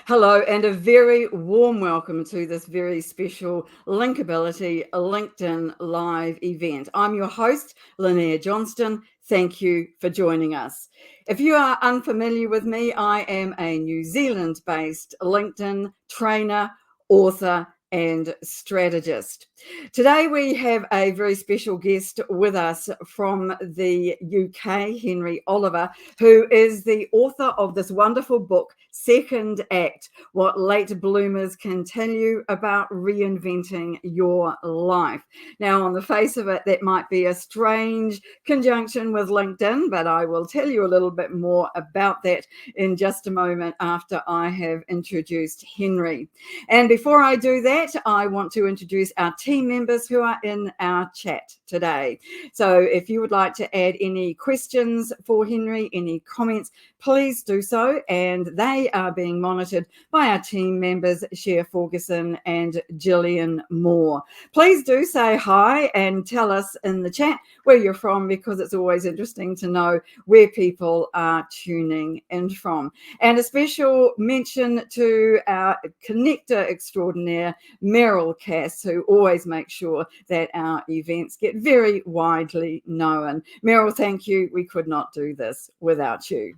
Hello, and a very warm welcome to this very special Linkability LinkedIn Live event. I'm your host, Lynnaire Johnston. Thank you for joining us. If you are unfamiliar with me, I am a New Zealand-based LinkedIn trainer, author, and strategist. Today we have a very special guest with us from the UK, Henry Oliver, who is the author of this wonderful book, Second Act, What Late Bloomers Can Tell You About Reinventing Your Life. Now, on the face of it, that might be a strange conjunction with LinkedIn, but I will tell you a little bit more about that in just a moment after I have introduced Henry. And before I do that, I want to introduce our team members who are in our chat today. So if you would like to add any questions for Henry, any comments, please do so. And they are being monitored by our team members, Cher Ferguson and Gillian Moore. Please do say hi and tell us in the chat where you're from, because it's always interesting to know where people are tuning in from. And a special mention to our connector extraordinaire, Meryl Cass, who always makes sure that our events get very widely known. Meryl, thank you. We could not do this without you.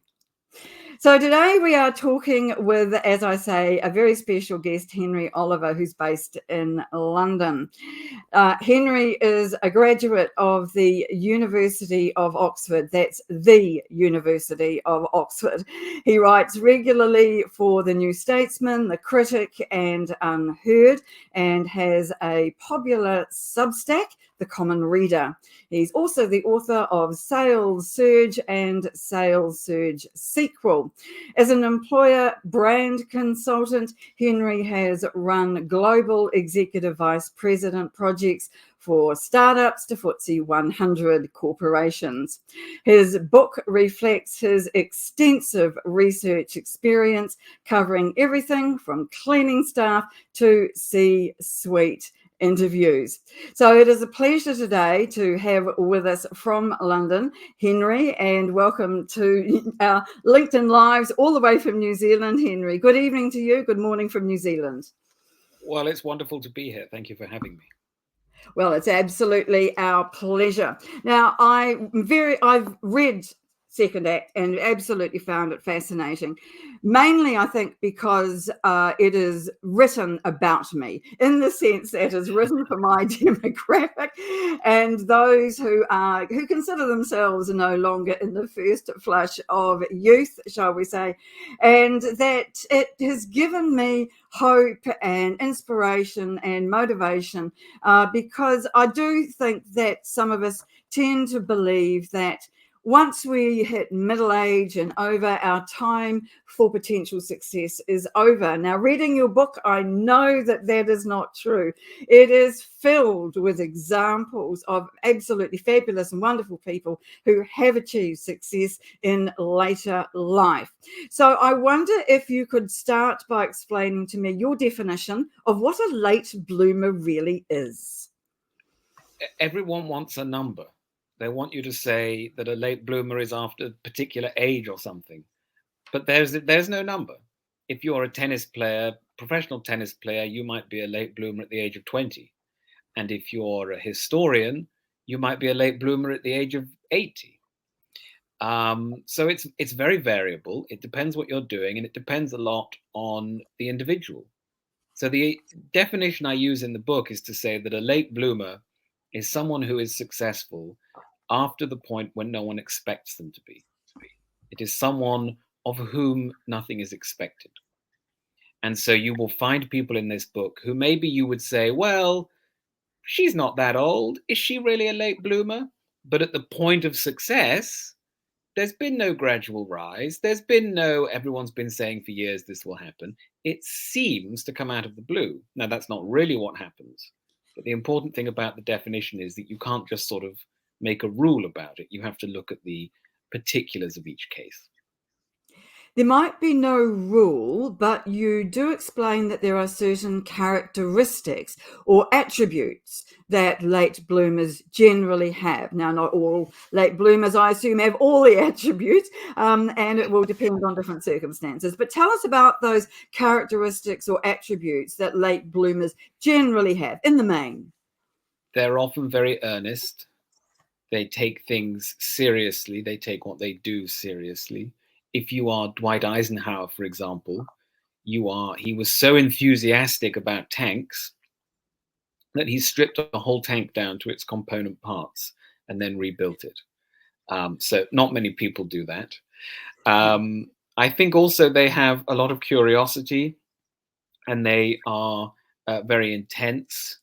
So today we are talking with, as I say, a very special guest, Henry Oliver, who's based in London. Henry is a graduate of the University of Oxford. That's the University of Oxford. He writes regularly for The New Statesman, The Critic, and Unheard, and has a popular Substack, The Common Reader. He's also the author of Sales Surge and Sales Surge Sequel. As an employer brand consultant, Henry has run global executive vice president projects for startups to FTSE 100 corporations. His book reflects his extensive research experience, covering everything from cleaning staff to C-suite interviews. So it is a pleasure today to have with us from London, Henry, and welcome to our LinkedIn Lives all the way from New Zealand, Henry. Good evening to you. Good morning from New Zealand. Well, it's wonderful to be here. Thank you for having me. Well, it's absolutely our pleasure. Now, I've read Second Act and absolutely found it fascinating. Mainly, I think, because it is written about me, in the sense that it is written for my demographic and those who consider themselves no longer in the first flush of youth, shall we say, and that it has given me hope and inspiration and motivation, because I do think that some of us tend to believe that once we hit middle age and over, our time for potential success is over. Now, reading your book, I know that that is not true. It is filled with examples of absolutely fabulous and wonderful people who have achieved success in later life. So I wonder if you could start by explaining to me your definition of what a late bloomer really is. Everyone wants a number. They want you to say that a late bloomer is after a particular age or something. But there's no number. If you're a tennis player, professional tennis player, you might be a late bloomer at the age of 20. And if you're a historian, you might be a late bloomer at the age of 80. So it's very variable. It depends what you're doing, and it depends a lot on the individual. So the definition I use in the book is to say that a late bloomer is someone who is successful after the point when no one expects them to be. It is someone of whom nothing is expected. And so you will find people in this book who maybe you would say, well, she's not that old. Is she really a late bloomer? But at the point of success, there's been no gradual rise. There's been no, everyone's been saying for years this will happen. It seems to come out of the blue. Now, that's not really what happens. But the important thing about the definition is that you can't just sort of make a rule about it. You have to look at the particulars of each case. There might be no rule, but you do explain that there are certain characteristics or attributes that late bloomers generally have. Now, not all late bloomers, I assume, have all the attributes, and it will depend on different circumstances. But tell us about those characteristics or attributes that late bloomers generally have in the main. They're often very earnest. They take things seriously. They take what they do seriously. If you are Dwight Eisenhower, for example, he was so enthusiastic about tanks that he stripped a whole tank down to its component parts and then rebuilt it. So not many people do that. I think also they have a lot of curiosity, and they are very intense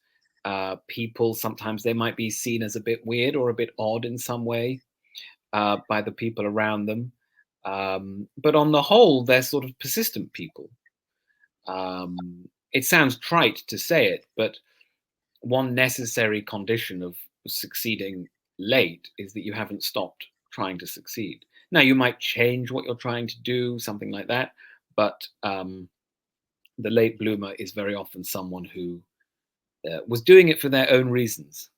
people. Sometimes they might be seen as a bit weird or a bit odd in some way by the people around them. But on the whole, they're sort of persistent people. It sounds trite to say it, but one necessary condition of succeeding late is that you haven't stopped trying to succeed. Now, you might change what you're trying to do, something like that, but the late bloomer is very often someone who was doing it for their own reasons,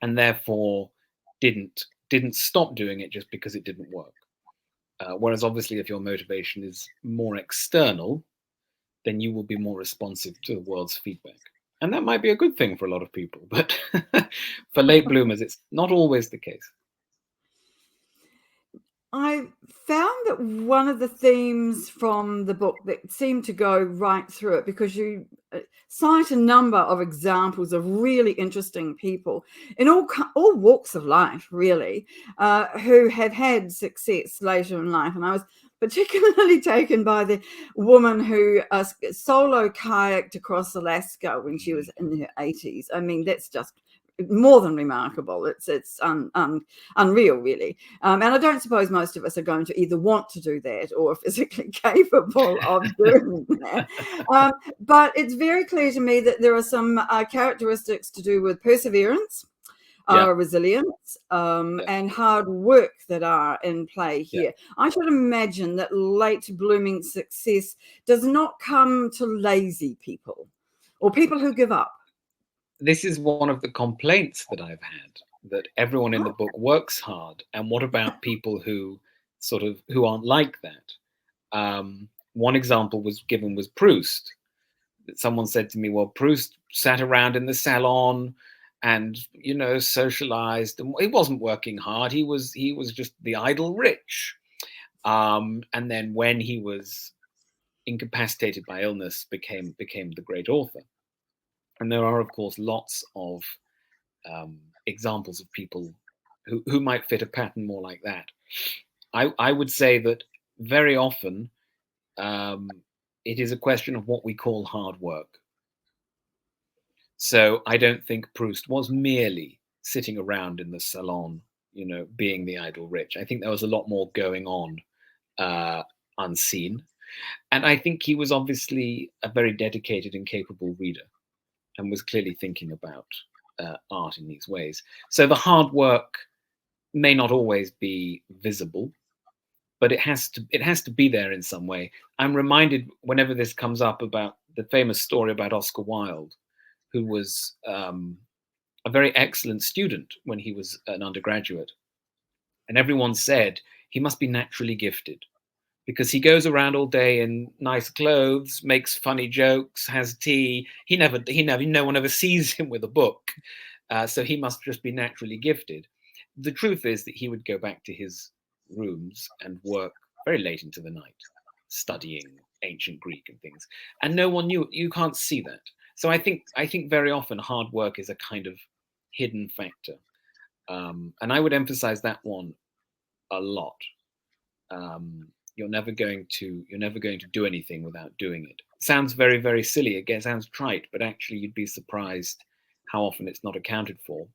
and therefore didn't stop doing it just because it didn't work. Whereas obviously if your motivation is more external, then you will be more responsive to the world's feedback. And that might be a good thing for a lot of people, but for late bloomers, it's not always the case. I found that one of the themes from the book that seemed to go right through it, because you cite a number of examples of really interesting people in all walks of life, really, who have had success later in life. And I was particularly taken by the woman who solo kayaked across Alaska when she was in her 80s. I mean, that's just more than remarkable. It's unreal, really. And I don't suppose most of us are going to either want to do that or physically capable of doing that. But it's very clear to me that there are some characteristics to do with perseverance, resilience, and hard work that are in play here. I should imagine that late blooming success does not come to lazy people or people who give up. This is one of the complaints that I've had, that everyone in the book works hard. And what about people who aren't like that? One example was Proust. Someone said to me, well, Proust sat around in the salon and, socialized, and he wasn't working hard. He was just the idle rich. And then when he was incapacitated by illness, became the great author. And there are, of course, lots of examples of people who might fit a pattern more like that. I would say that very often it is a question of what we call hard work. So I don't think Proust was merely sitting around in the salon, being the idle rich. I think there was a lot more going on unseen. And I think he was obviously a very dedicated and capable reader, and was clearly thinking about art in these ways. So the hard work may not always be visible, but it has to be there in some way. I'm reminded whenever this comes up about the famous story about Oscar Wilde, who was a very excellent student when he was an undergraduate. And everyone said he must be naturally gifted, because he goes around all day in nice clothes, makes funny jokes, has tea. No one ever sees him with a book. So he must just be naturally gifted. The truth is that he would go back to his rooms and work very late into the night, studying ancient Greek and things. And no one knew. You can't see that. So I think very often hard work is a kind of hidden factor. And I would emphasize that one a lot. You're never going to do anything without doing it. Sounds very, very silly. Again, sounds trite, but actually you'd be surprised how often it's not accounted for.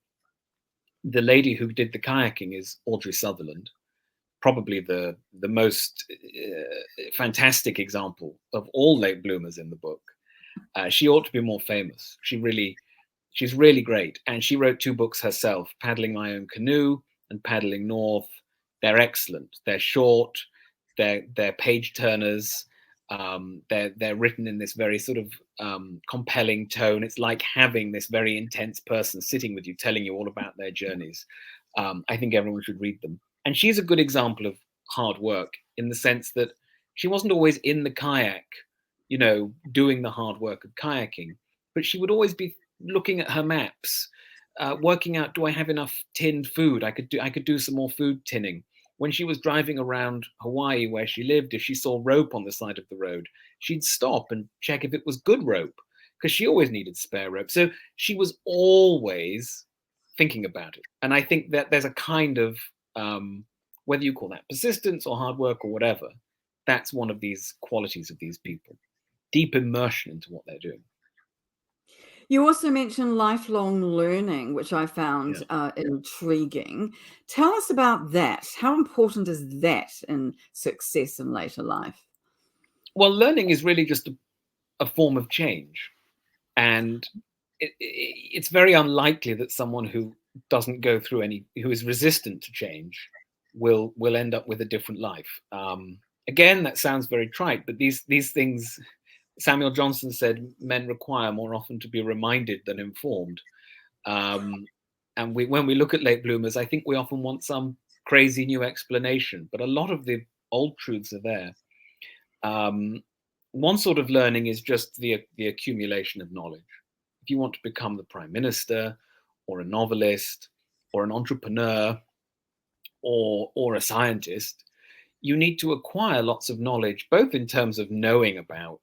The lady who did the kayaking is Audrey Sutherland, probably the most fantastic example of all late bloomers in the book. She ought to be more famous. She's really great. And she wrote 2 books herself, Paddling My Own Canoe and Paddling North. They're excellent. They're short. they're page turners. They're written in this very sort of compelling tone. It's like having this very intense person sitting with you, telling you all about their journeys. I think everyone should read them. And she's a good example of hard work in the sense that she wasn't always in the kayak, doing the hard work of kayaking, but she would always be looking at her maps, working out, do I have enough tinned food? I could do some more food tinning. When she was driving around Hawaii where she lived, if she saw rope on the side of the road, she'd stop and check if it was good rope, because she always needed spare rope. So she was always thinking about it. And I think that there's a kind of, whether you call that persistence or hard work or whatever, that's one of these qualities of these people. Deep immersion into what they're doing. You also mentioned lifelong learning, which I found intriguing. Tell us about that. How important is that in success in later life? Well, learning is really just a form of change. And it's very unlikely that someone who doesn't go through who is resistant to change will end up with a different life. Again, that sounds very trite, but these things, Samuel Johnston said, men require more often to be reminded than informed. And when we look at late bloomers, I think we often want some crazy new explanation, but a lot of the old truths are there. One sort of learning is just the accumulation of knowledge. If you want to become the prime minister or a novelist or an entrepreneur or a scientist, you need to acquire lots of knowledge, both in terms of knowing about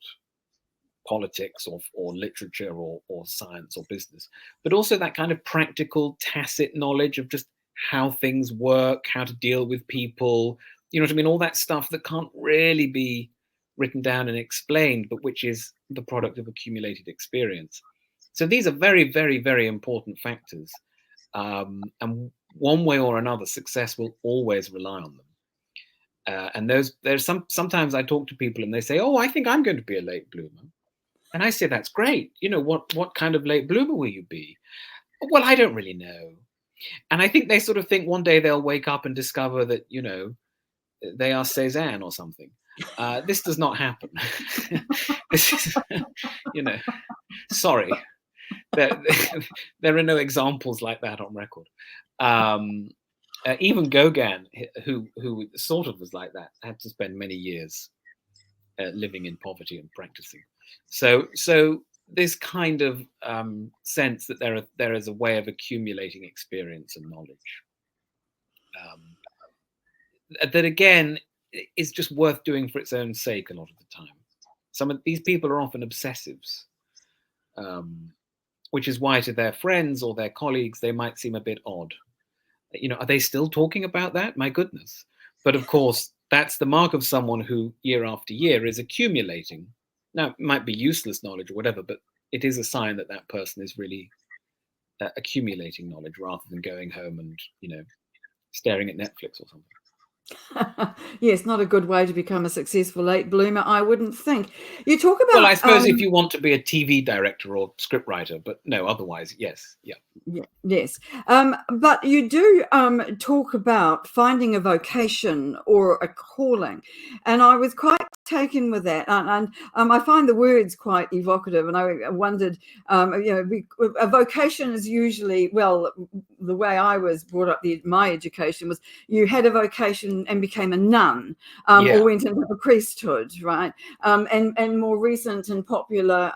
politics or literature or science or business, but also that kind of practical tacit knowledge of just how things work, how to deal with people, you know what I mean? All that stuff that can't really be written down and explained, but which is the product of accumulated experience. So these are very, very, very important factors. And one way or another, success will always rely on them. And there's sometimes I talk to people and they say, oh, I think I'm going to be a late bloomer. And I say, that's great. What kind of late bloomer will you be? Well, I don't really know. And I think they sort of think one day they'll wake up and discover that, they are Cézanne or something. This does not happen. This is, sorry. There are no examples like that on record. Even Gauguin, who sort of was like that, had to spend many years living in poverty and practicing. So this kind of sense that there is a way of accumulating experience and knowledge that again is just worth doing for its own sake a lot of the time. Some of these people are often obsessives, which is why to their friends or their colleagues they might seem a bit odd. Are they still talking about that? My goodness. But of course, that's the mark of someone who year after year is accumulating. Now, it might be useless knowledge or whatever, but it is a sign that that person is really accumulating knowledge rather than going home and, staring at Netflix or something. Yes, not a good way to become a successful late bloomer, I wouldn't think. You talk about... Well, I suppose if you want to be a TV director or scriptwriter, but no, otherwise, yes. Yeah. Yes. But you do talk about finding a vocation or a calling. And I was quite taken with that. And I find the words quite evocative. And I wondered, a vocation is usually, well, the way I was brought up, my education was you had a vocation and became a nun or went into the priesthood, right? And more recent and popular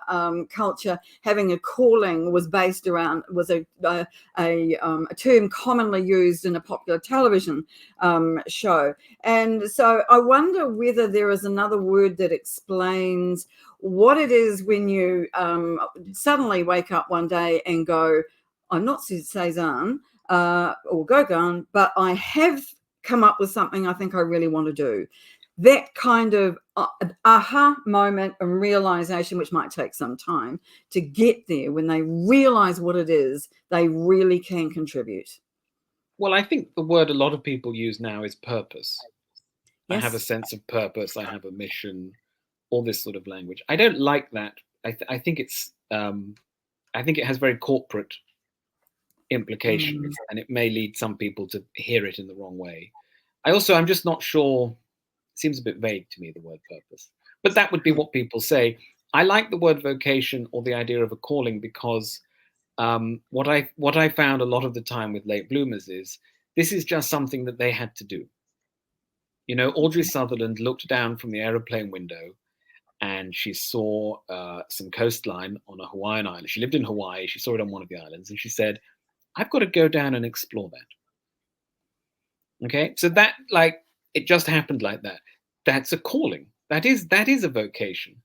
culture, having a calling was based around, was a term commonly used in a popular television show. And so I wonder whether there is another word that explains what it is when you suddenly wake up one day and go, I'm not Cézanne or Gauguin, but I have come up with something I think I really want to do. That kind of aha moment and realization, which might take some time to get there, when they realize what it is, they really can contribute. Well, I think the word a lot of people use now is purpose. Yes. I have a sense of purpose. I have a mission, all this sort of language. I don't like that. I think it's, I think it has very corporate implications and it may lead some people to hear it in the wrong way. I'm just not sure seems a bit vague to me, the word purpose. But that would be what people say. I like the word vocation, or the idea of a calling, because what I found a lot of the time with late bloomers is this is just something that they had to do. You know, Audrey Sutherland looked down from the aeroplane window and she saw some coastline on a Hawaiian island. She lived in Hawaii. She saw it on one of the islands, and she said, I've got to go down and explore that. Okay, so that, like, it just happened like that. That's a calling. That is a vocation.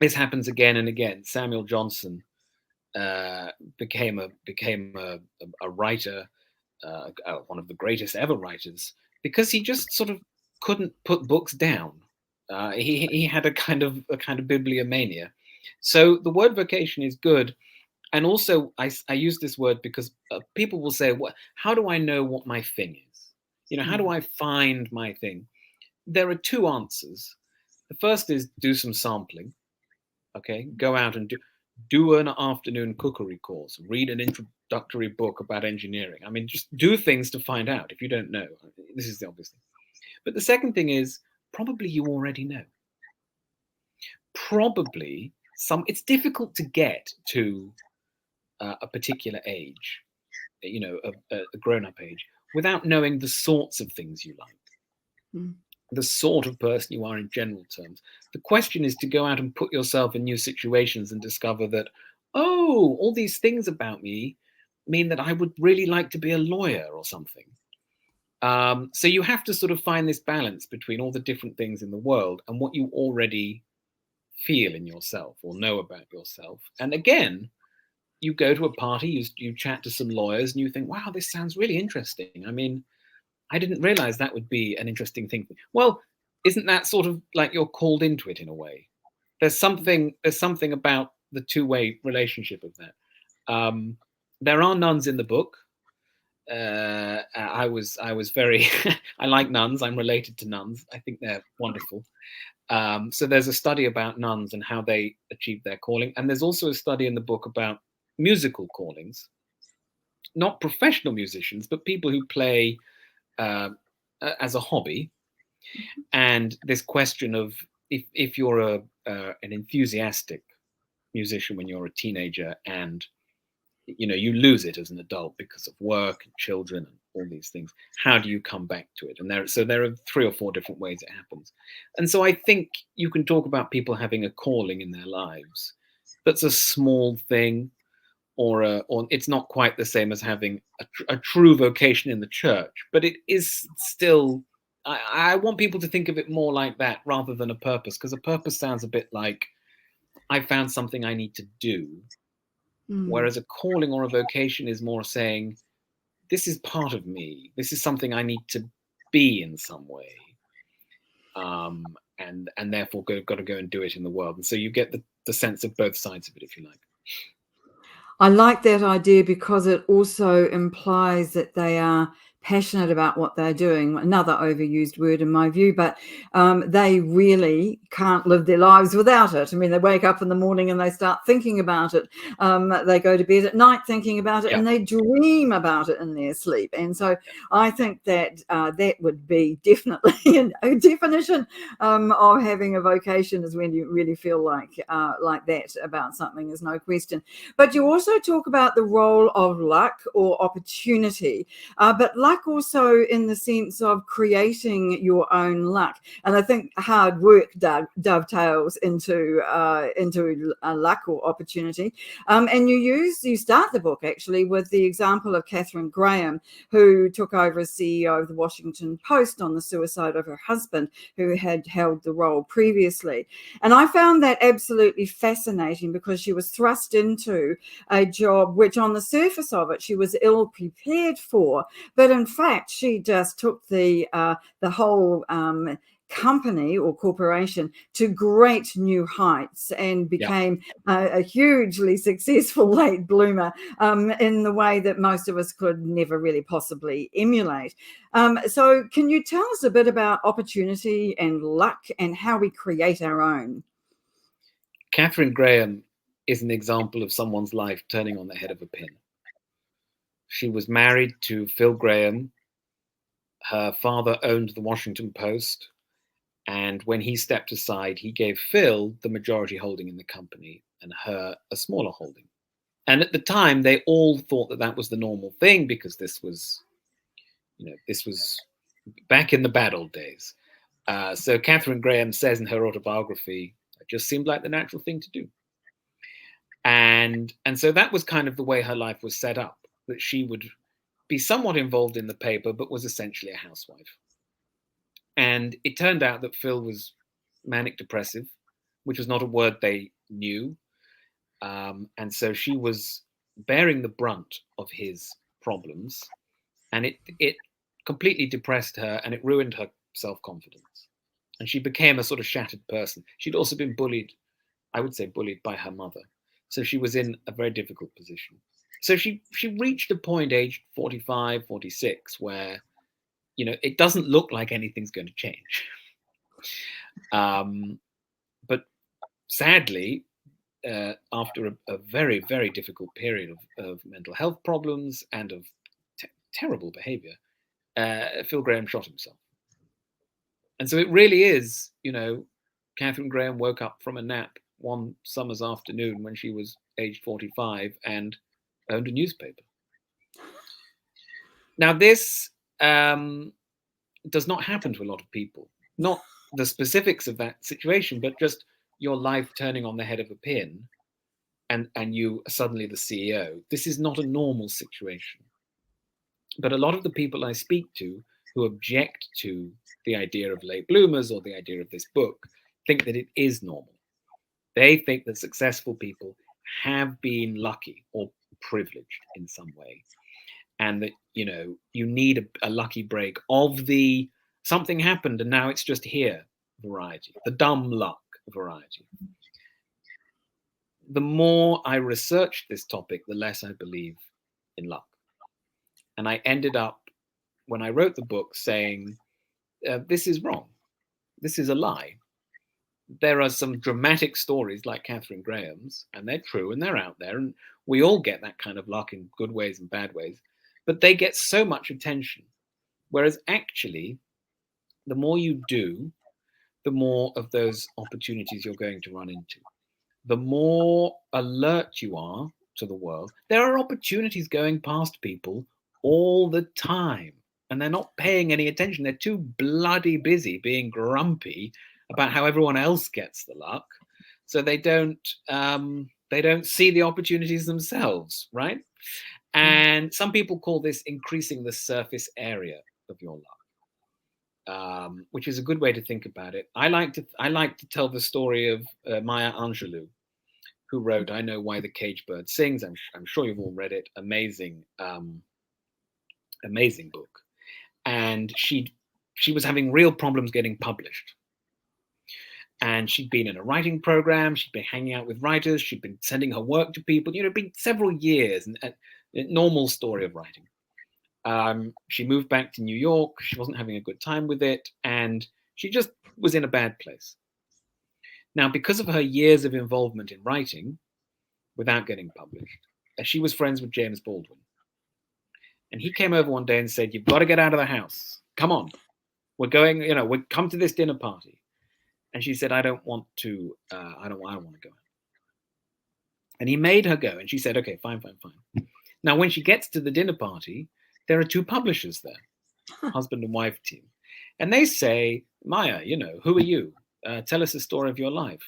This happens again and again. Samuel Johnston became a writer, one of the greatest ever writers, because he just sort of couldn't put books down. He had a kind of bibliomania. So the word vocation is good. And also, I use this word because people will say, how do I know what my thing is? You know, how do I find my thing? There are two answers. The first is do some sampling. Okay, go out and do an afternoon cookery course, read an introductory book about engineering. I mean, just do things to find out if you don't know. This is the obvious thing. But the second thing is probably you already know. Probably it's difficult to get to a particular age, you know, a grown-up age, without knowing the sorts of things you like, the sort of person you are in general terms. The question is to go out and put yourself in new situations and discover that, oh, all these things about me mean that I would really like to be a lawyer or something. So you have to sort of find this balance between all the different things in the world and what you already feel in yourself or know about yourself. And again, you go to a party, you chat to some lawyers, and you think, wow, this sounds really interesting. I mean, I didn't realize that would be an interesting thing. Well, isn't that sort of like you're called into it in a way? There's something about the two-way relationship of that. There are nuns in the book. I was very, I like nuns. I'm related to nuns. I think they're wonderful. So there's a study about nuns and how they achieved their calling. And there's also a study in the book about musical callings, not professional musicians, but people who play as a hobby. And this question of if you're an enthusiastic musician when you're a teenager, and you lose it as an adult because of work and children and all these things, how do you come back to it? And there are 3 or 4 different ways it happens. And so I think you can talk about people having a calling in their lives that's a small thing, or it's not quite the same as having a true vocation in the church, but it is still, I want people to think of it more like that rather than a purpose, because a purpose sounds a bit like I found something I need to do. Whereas a calling or a vocation is more saying, this is part of me. This is something I need to be in some way. And therefore got to go and do it in the world. And so you get the sense of both sides of it, if you like. I like that idea because it also implies that they are passionate about what they're doing. Another overused word in my view, but they really can't live their lives without it. I mean, they wake up in the morning and they start thinking about it. They go to bed at night thinking about it, and they dream about it in their sleep. And so I think that that would be definitely a definition of having a vocation, is when you really feel like that about something. There's no question. But you also talk about the role of luck or opportunity, but luck also in the sense of creating your own luck. And I think hard work dovetails into luck or opportunity. And you start the book actually with the example of Katharine Graham, who took over as CEO of the Washington Post on the suicide of her husband, who had held the role previously. And I found that absolutely fascinating because she was thrust into a job which on the surface of it she was ill prepared for, but in fact she just took the whole company or corporation to great new heights and became a hugely successful late bloomer in the way that most of us could never really possibly emulate. So can you tell us a bit about opportunity and luck and how we create our own? Katharine Graham is an example of someone's life turning on the head of a pin. She was married to Phil Graham, Her father owned the Washington Post, and when he stepped aside, he gave Phil the majority holding in the company and her a smaller holding. And at the time, they all thought that that was the normal thing, because this was back in the bad old days. So Catherine Graham says in her autobiography, it just seemed like the natural thing to do. And so that was kind of the way her life was set up, that she would be somewhat involved in the paper, but was essentially a housewife. And it turned out that Phil was manic depressive, which was not a word they knew. And so she was bearing the brunt of his problems, and it completely depressed her, and it ruined her self-confidence. And she became a sort of shattered person. She'd also been bullied, I would say bullied by her mother. So she was in a very difficult position. So she reached a point aged 45, 46, where, it doesn't look like anything's going to change. But sadly, after a very, very difficult period of mental health problems and of terrible behavior, Phil Graham shot himself. And so it really is, Catherine Graham woke up from a nap one summer's afternoon when she was aged 45 and owned a newspaper. Now, this does not happen to a lot of people. Not the specifics of that situation, but just your life turning on the head of a pin and you are suddenly the CEO. This is not a normal situation. But a lot of the people I speak to who object to the idea of late bloomers or the idea of this book think that it is normal. They think that successful people have been lucky or privileged in some way, and that you need a lucky break of the something happened and now it's just here variety, the dumb luck variety. The more I researched this topic, the less I believe in luck. And I ended up, when I wrote the book, saying, this is wrong. This is a lie. There are some dramatic stories like Catherine Graham's, and they're true and they're out there, and we all get that kind of luck in good ways and bad ways, but they get so much attention. Whereas actually, the more you do, the more of those opportunities you're going to run into. The more alert you are to the world, there are opportunities going past people all the time, and they're not paying any attention. They're too bloody busy being grumpy about how everyone else gets the luck, so they don't see the opportunities themselves, right? And some people call this increasing the surface area of your luck, which is a good way to think about it. I like to tell the story of Maya Angelou, who wrote "I Know Why the Caged Bird Sings." I'm sure you've all read it. Amazing book. And she was having real problems getting published. And she'd been in a writing program. She'd been hanging out with writers. She'd been sending her work to people. It'd been several years, and a normal story of writing. She moved back to New York. She wasn't having a good time with it, and she just was in a bad place. Now, because of her years of involvement in writing, without getting published, she was friends with James Baldwin. And he came over one day and said, "You've got to get out of the house. Come on. We're going, we'll come to this dinner party." And she said, "I don't want to, I don't want to go." And he made her go. And she said, "Okay, fine. Now, when she gets to the dinner party, there are two publishers there, husband and wife team. And they say, "Maya, who are you? Tell us the story of your life."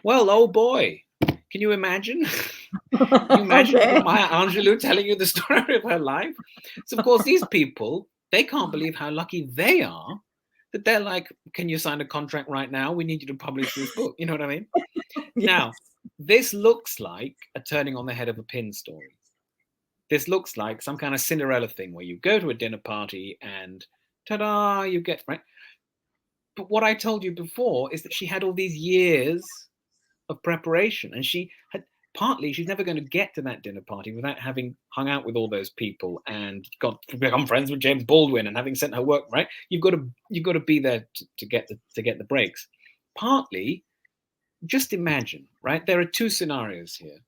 Well, oh boy, can you imagine? Can you imagine Maya Angelou telling you the story of her life? So, of course, these people, they can't believe how lucky they are that they're like, "Can you sign a contract right now? We need you to publish this book." You know what I mean? Yes. Now, this looks like a turning on the head of a pin story. This looks like some kind of Cinderella thing where you go to a dinner party and ta-da, you get, right? But what I told you before is that she had all these years of preparation, and she's never going to get to that dinner party without having hung out with all those people and got to become friends with James Baldwin and having sent her work, right? You've got to be there to get the breaks. Partly, just imagine, right? There are two scenarios here.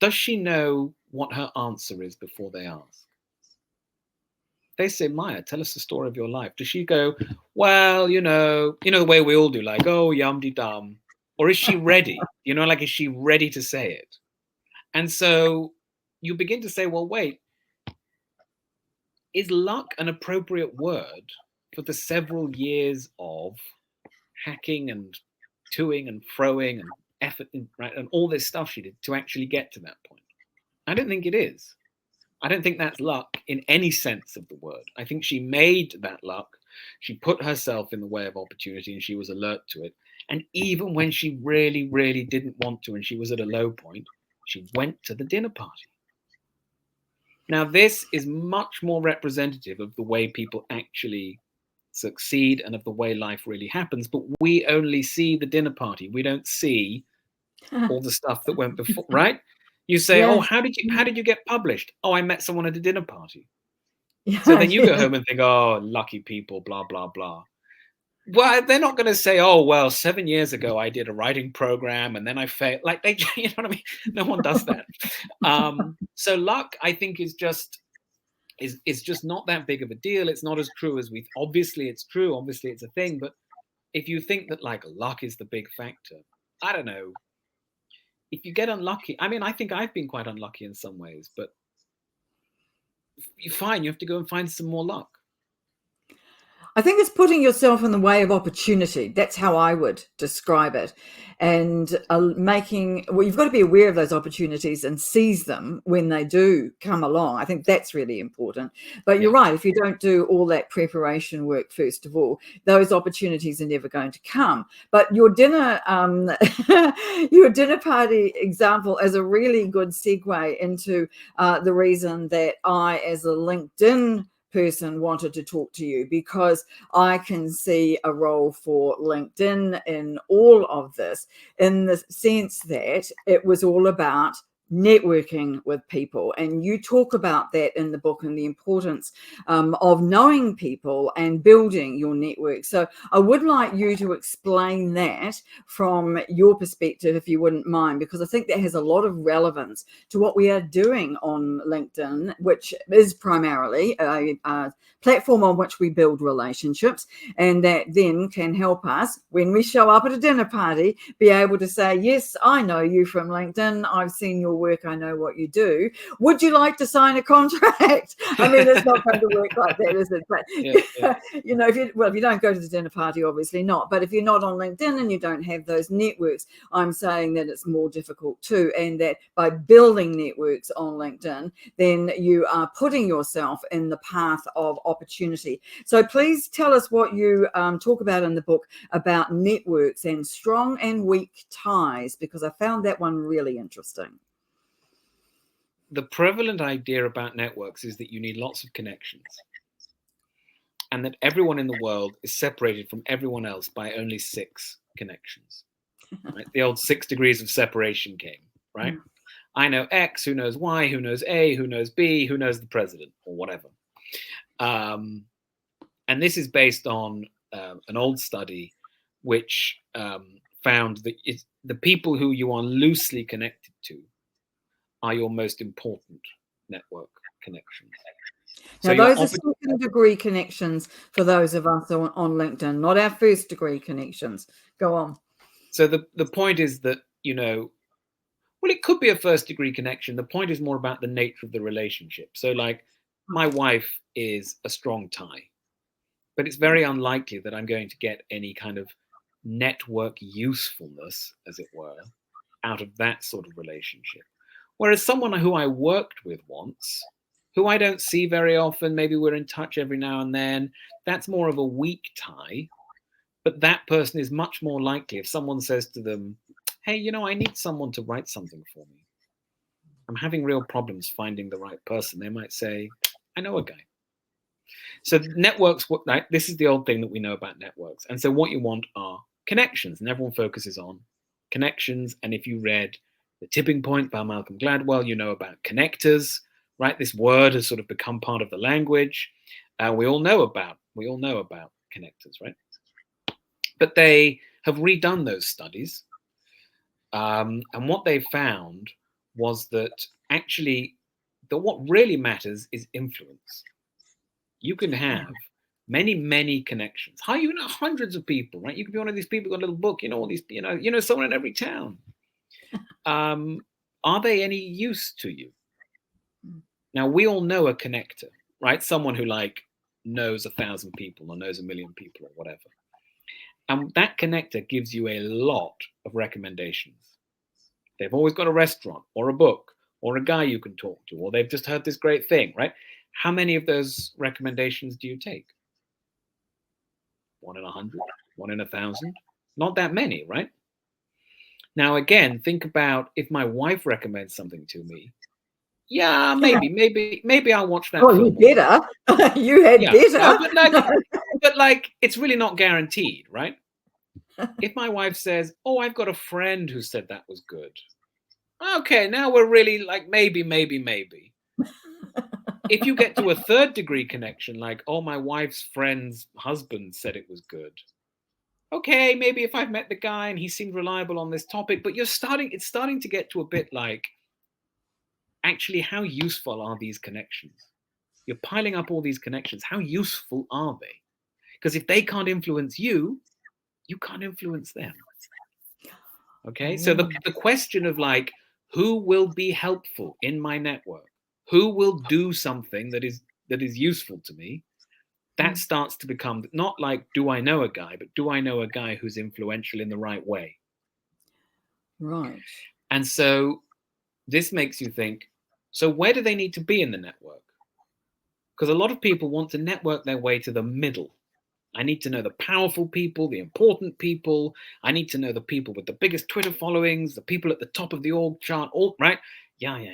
Does she know what her answer is before they ask? they say, Maya, tell us the story of your life. Does she go, well, the way we all do, like, oh, yum-de-dum? Or is she ready? Like, is she ready to say it? And so you begin to say, well, wait, is luck an appropriate word for the several years of hacking and toing and froing and effort, right, and all this stuff she did to actually get to that point? I don't think it is. I don't think that's luck in any sense of the word. I think she made that luck. She put herself in the way of opportunity and she was alert to it. And even when she really, really didn't want to and she was at a low point, she went to the dinner party. Now, this is much more representative of the way people actually succeed and of the way life really happens. But we only see the dinner party. We don't see all the stuff that went before, right? You say, Yes. oh, how did you get published? Oh, I met someone at a dinner party. Yeah, So then you go home and think, oh, lucky people, blah, blah, blah. Well, they're not going to say, oh, well, 7 years ago, I did a writing program and then I failed. Like, you know what I mean? No one does that. So luck, I think, is just not that big of a deal. It's not as true as obviously it's true. Obviously it's a thing. But if you think that like luck is the big factor, I don't know. If you get unlucky, I mean, I think I've been quite unlucky in some ways, but you're fine. You have to go and find some more luck. I think it's putting yourself in the way of opportunity. That's how I would describe it. And you've got to be aware of those opportunities and seize them when they do come along. I think that's really important. But you're right. If you don't do all that preparation work, first of all, those opportunities are never going to come. But your dinner party example is a really good segue into the reason that I, as a LinkedIn person, wanted to talk to you, because I can see a role for LinkedIn in all of this, in the sense that it was all about networking with people. And you talk about that in the book and the importance of knowing people and building your network. So I would like you to explain that from your perspective, if you wouldn't mind, because I think that has a lot of relevance to what we are doing on LinkedIn, which is primarily a platform on which we build relationships, and that then can help us, when we show up at a dinner party, be able to say, yes, I know you from LinkedIn. I've seen your work. I know what you do. Would you like to sign a contract? I mean, it's not going to work like that, is it? But if you don't go to the dinner party, obviously not. But if you're not on LinkedIn and you don't have those networks, I'm saying that it's more difficult too. And that by building networks on LinkedIn, then you are putting yourself in the path of opportunity. So please tell us what you talk about in the book about networks and strong and weak ties, because I found that one really interesting. The prevalent idea about networks is that you need lots of connections and that everyone in the world is separated from everyone else by only 6 connections. Right? The old 6 degrees of separation came, right? Mm. I know X, who knows Y, who knows A, who knows B, who knows the president, or whatever. And this is based on an old study which found that the people who you are loosely connected to are your most important network connections. Now, so those are second degree connections for those of us on LinkedIn, not our first degree connections. Go on. So the point is that, well, it could be a first degree connection. The point is more about the nature of the relationship. So like, my wife is a strong tie, but it's very unlikely that I'm going to get any kind of network usefulness, as it were, out of that sort of relationship. Whereas someone who I worked with once, who I don't see very often, maybe we're in touch every now and then, that's more of a weak tie. But that person is much more likely, if someone says to them, hey, I need someone to write something for me. I'm having real problems finding the right person. They might say, I know a guy. So networks, this is the old thing that we know about networks. And so what you want are connections, and everyone focuses on connections. And if you read The Tipping Point by Malcolm Gladwell, you know about connectors, right? This word has sort of become part of the language. We all know about connectors, right? But they have redone those studies. And what they found was that actually what really matters is influence. You can have many connections. How you know hundreds of people, right? You could be one of these people got a little book, all these, someone in every town. Are they any use to you? Now we all know a connector, right? Someone who knows 1,000 people or knows 1,000,000 people or whatever. And that connector gives you a lot of recommendations. They've always got a restaurant or a book or a guy you can talk to, or they've just heard this great thing, right? How many of those recommendations do you take? 1 in 100, 1 in 1,000? Not that many, right? Now, again, think about if my wife recommends something to me. Yeah, maybe I'll watch that. Oh, you better. You had better. No, but it's really not guaranteed, right? If my wife says, "Oh, I've got a friend who said that was good," okay, now we're really maybe. If you get to a 3rd degree connection, "Oh, my wife's friend's husband said it was good," okay, maybe if I've met the guy and he seemed reliable on this topic, but it's starting to get to a bit actually, how useful are these connections? You're piling up all these connections. How useful are they? Because if they can't influence you, you can't influence them. Okay, so the question of who will be helpful in my network, who will do something that is useful to me, that starts to become not do I know a guy, but do I know a guy who's influential in the right way? Right. And so this makes you think, so where do they need to be in the network? Because a lot of people want to network their way to the middle. I need to know the powerful people, the important people. I need to know the people with the biggest Twitter followings, the people at the top of the org chart, all right? Yeah.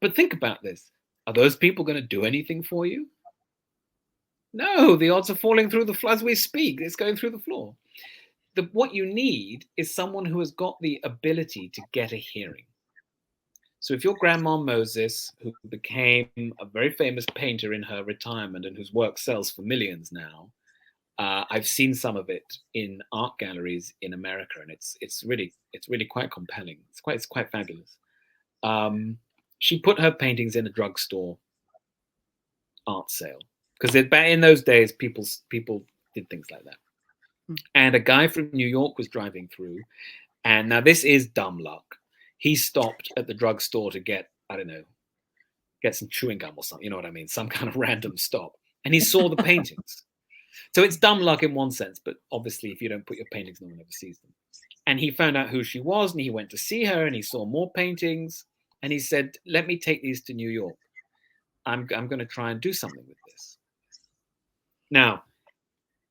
But think about this. Are those people going to do anything for you? No, the odds are falling through the floor as we speak. It's going through the floor. What you need is someone who has got the ability to get a hearing. So if your Grandma Moses, who became a very famous painter in her retirement and whose work sells for millions now, I've seen some of it in art galleries in America, and it's really quite compelling. It's quite fabulous. She put her paintings in a drugstore art sale because in those days people did things like that. And a guy from New York was driving through, and now this is dumb luck. He stopped at the drugstore to get, I don't know, get some chewing gum or something, you know what I mean? Some kind of random stop. And he saw the paintings. So it's dumb luck in one sense, but obviously if you don't put your paintings, no one ever sees them. And he found out who she was, and he went to see her, and he saw more paintings, and he said, let me take these to New York. I'm going to try and do something with this. Now,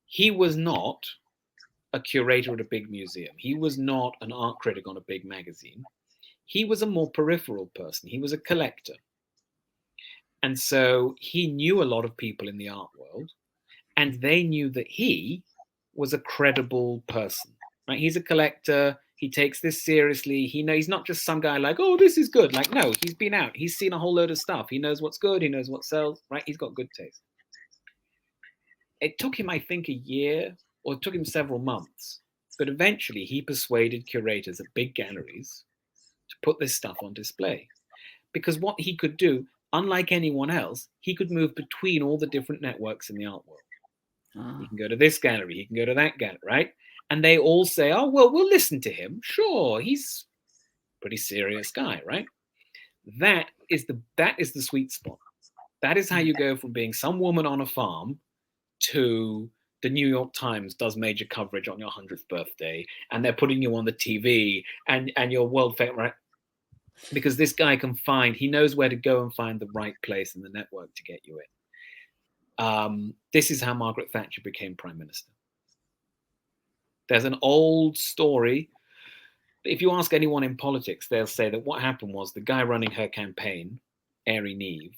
he was not a curator at a big museum. He was not an art critic on a big magazine. He was a more peripheral person. He was a collector. And so he knew a lot of people in the art world, and they knew that he was a credible person, right? He's a collector. He takes this seriously. He's not just some guy oh, this is good. No, he's been out. He's seen a whole load of stuff. He knows what's good. He knows what sells, right? He's got good taste. It took him, I think, a year, or it took him several months. But eventually he persuaded curators at big galleries to put this stuff on display. Because what he could do, unlike anyone else, he could move between all the different networks in the art world. He can go to this gallery, he can go to that gallery, right? And they all say, oh, well, we'll listen to him. Sure, he's a pretty serious guy, right? That is the sweet spot. That is how you go from being some woman on a farm to the New York Times does major coverage on your 100th birthday, and they're putting you on the TV, and you're world famous, right? Because this guy he knows where to go and find the right place in the network to get you in. This is how Margaret Thatcher became Prime Minister. There's an old story. If you ask anyone in politics, they'll say that what happened was the guy running her campaign, Airy Neve,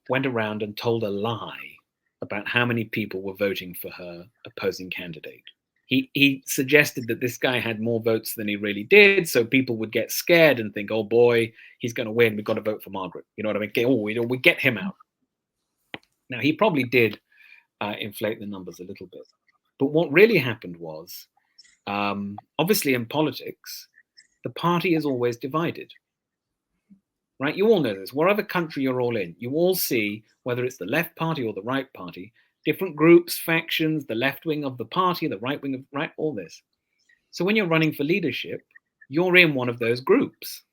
went around and told a lie about how many people were voting for her opposing candidate. He suggested that this guy had more votes than he really did, so people would get scared and think, oh boy, he's going to win. We've got to vote for Margaret. You know what I mean? Oh, we get him out. Now, he probably did inflate the numbers a little bit. But what really happened was, obviously in politics, the party is always divided. right? You all know this. Whatever country you're all in, you all see, whether it's the left party or the right party, different groups, factions, the left wing of the party, the right wing of right, all this. So when you're running for leadership, you're in one of those groups.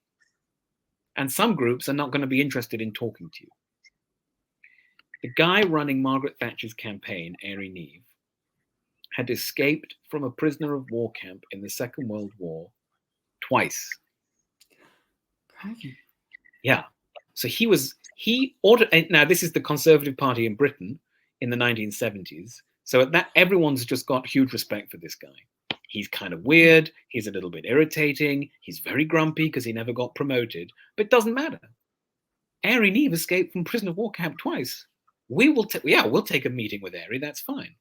And some groups are not going to be interested in talking to you. The guy running Margaret Thatcher's campaign, Airey Neave, had escaped from a prisoner of war camp in the Second World War twice. Okay. Yeah. So now this is the Conservative Party in Britain in the 1970s. So at that, everyone's just got huge respect for this guy. He's kind of weird. He's a little bit irritating. He's very grumpy because he never got promoted. But it doesn't matter. Airey Neave escaped from prisoner of war camp twice. We'll take a meeting with Airey. That's fine.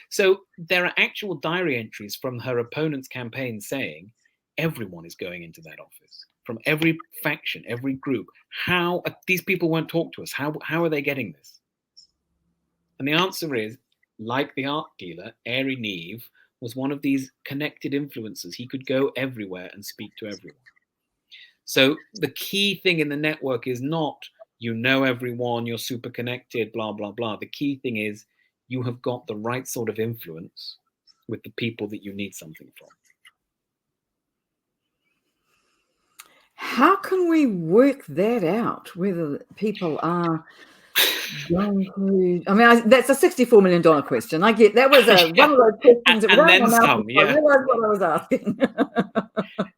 So there are actual diary entries from her opponent's campaign saying everyone is going into that office, from every faction, every group. How these people won't talk to us? How are they getting this? And the answer is, like the art dealer, Airey Neave was one of these connected influencers. He could go everywhere and speak to everyone. So the key thing in the network is not you know everyone, you're super connected, blah, blah, blah. The key thing is you have got the right sort of influence with the people that you need something from. How can we work that out, whether people are going to... I mean, that's a $64 million question. I get that was one of those questions. And then some, yeah. I realized what I was asking.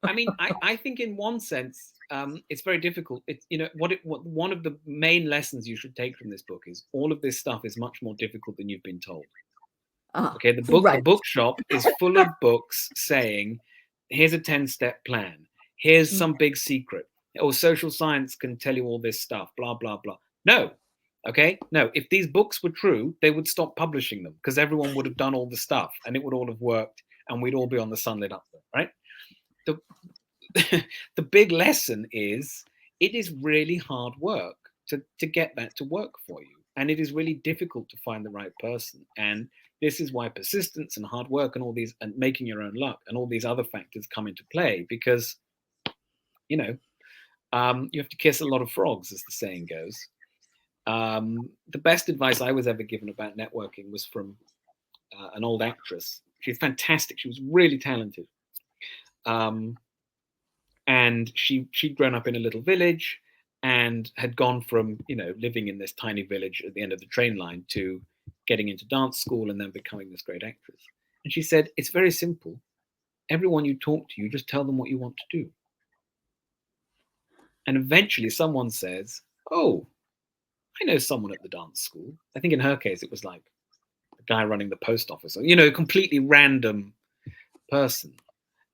I mean, I think in one sense, it's very difficult. It's, you know, what one of the main lessons you should take from this book is all of this stuff is much more difficult than you've been told. Okay, the bookshop is full of books saying, here's a 10-step plan. Here's some big secret. Or social science can tell you all this stuff, blah, blah, blah. No. Okay, no. If these books were true, they would stop publishing them because everyone would have done all the stuff and it would all have worked and we'd all be on the sunlit up there, right? The big lesson is it is really hard work to get that to work for you. And it is really difficult to find the right person. And this is why persistence and hard work and all these, and making your own luck and all these other factors come into play because, you know, you have to kiss a lot of frogs, as the saying goes. The best advice I was ever given about networking was from an old actress. She's fantastic. She was really talented. And she'd grown up in a little village and had gone from, you know, living in this tiny village at the end of the train line to getting into dance school and then becoming this great actress. And she said, it's very simple. Everyone you talk to, you just tell them what you want to do. And eventually someone says, oh, I know someone at the dance school. I think in her case, it was like the guy running the post office, or, you know, a completely random person.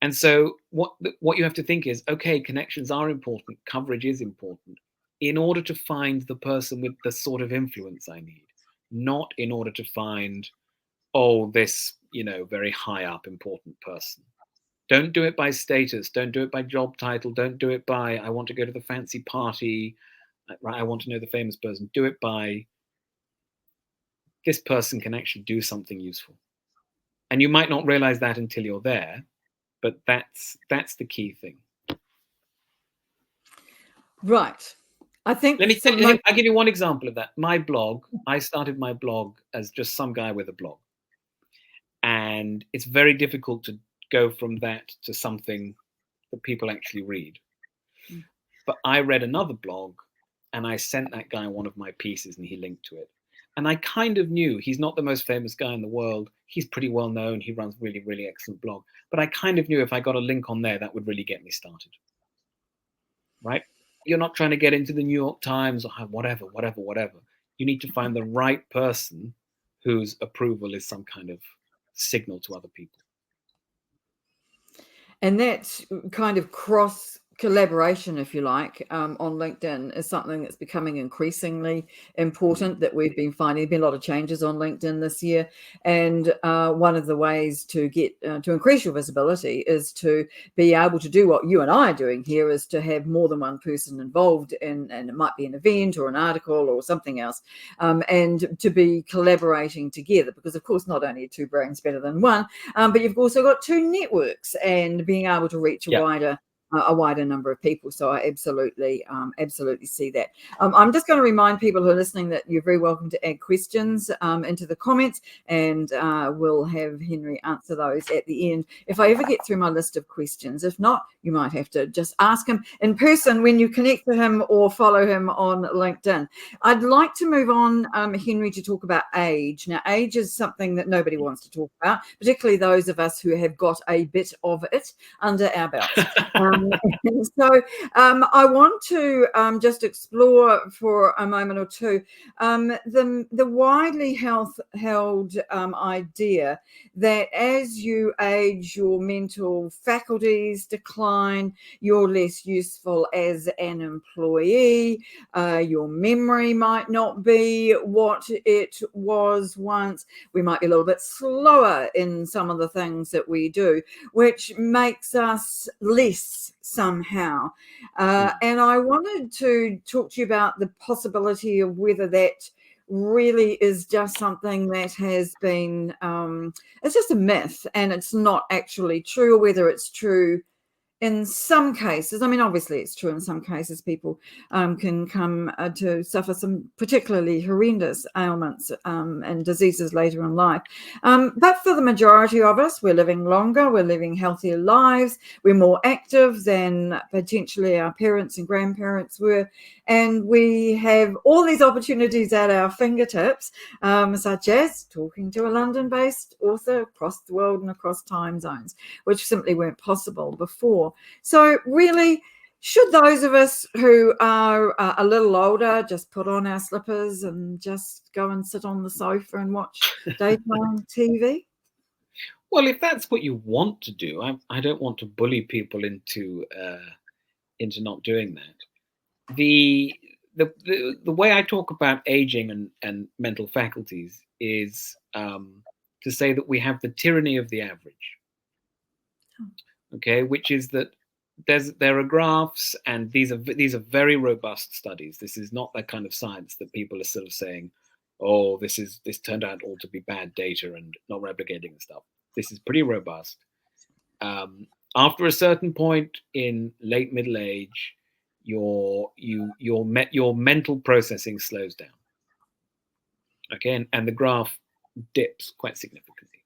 And so what you have to think is, okay, connections are important. Coverage is important in order to find the person with the sort of influence I need, not in order to find, oh, this, you know, very high up important person. Don't do it by status. Don't do it by job title. Don't do it by, I want to go to the fancy party. Right, I want to know the famous person. Do it by, this person can actually do something useful. And you might not realize that until you're there, but that's the key thing. Right. I think I'll give you one example of that. My blog, I started my blog as just some guy with a blog. And it's very difficult to go from that to something that people actually read. But I read another blog and I sent that guy one of my pieces and he linked to it. And I kind of knew he's not the most famous guy in the world. He's pretty well known. He runs really, really excellent blog. But I kind of knew if I got a link on there, that would really get me started. Right? You're not trying to get into the New York Times or whatever. You need to find the right person whose approval is some kind of signal to other people. And that kind of cross collaboration, if you like, on LinkedIn is something that's becoming increasingly important that we've been finding. There've been a lot of changes on LinkedIn this year. And one of the ways to get to increase your visibility is to be able to do what you and I are doing here, is to have more than one person involved in, and it might be an event or an article or something else, and to be collaborating together, because of course not only are two brains better than one, but you've also got two networks and being able to reach a wider a wider number of people. So I absolutely see that. I'm just going to remind people who are listening that you're very welcome to add questions into the comments, and we'll have Henry answer those at the end if I ever get through my list of questions. If not, you might have to just ask him in person when you connect to him or follow him on LinkedIn. I'd like to move on, Henry, to talk about age. Now, age is something that nobody wants to talk about, particularly those of us who have got a bit of it under our belts. So I want to just explore for a moment or two the widely held idea that as you age, your mental faculties decline, you're less useful as an employee, your memory might not be what it was once, we might be a little bit slower in some of the things that we do, which makes us less somehow. And I wanted to talk to you about the possibility of whether that really is just something that has been, it's just a myth and it's not actually true, or whether it's true in some cases. I mean, obviously it's true in some cases people can come to suffer some particularly horrendous ailments and diseases later in life. But for the majority of us, we're living longer, we're living healthier lives, we're more active than potentially our parents and grandparents were, and we have all these opportunities at our fingertips, such as talking to a London-based author across the world and across time zones, which simply weren't possible before. So really, should those of us who are a little older just put on our slippers and just go and sit on the sofa and watch daytime TV? Well, if that's what you want to do, I don't want to bully people into not doing that. The way I talk about aging and mental faculties is to say that we have the tyranny of the average. Okay, which is that there are graphs, and these are very robust studies. This is not that kind of science that people are sort of saying, oh, this turned out all to be bad data and not replicating and stuff. This is pretty robust. After a certain point in late middle age, your mental processing slows down. Okay, and the graph dips quite significantly.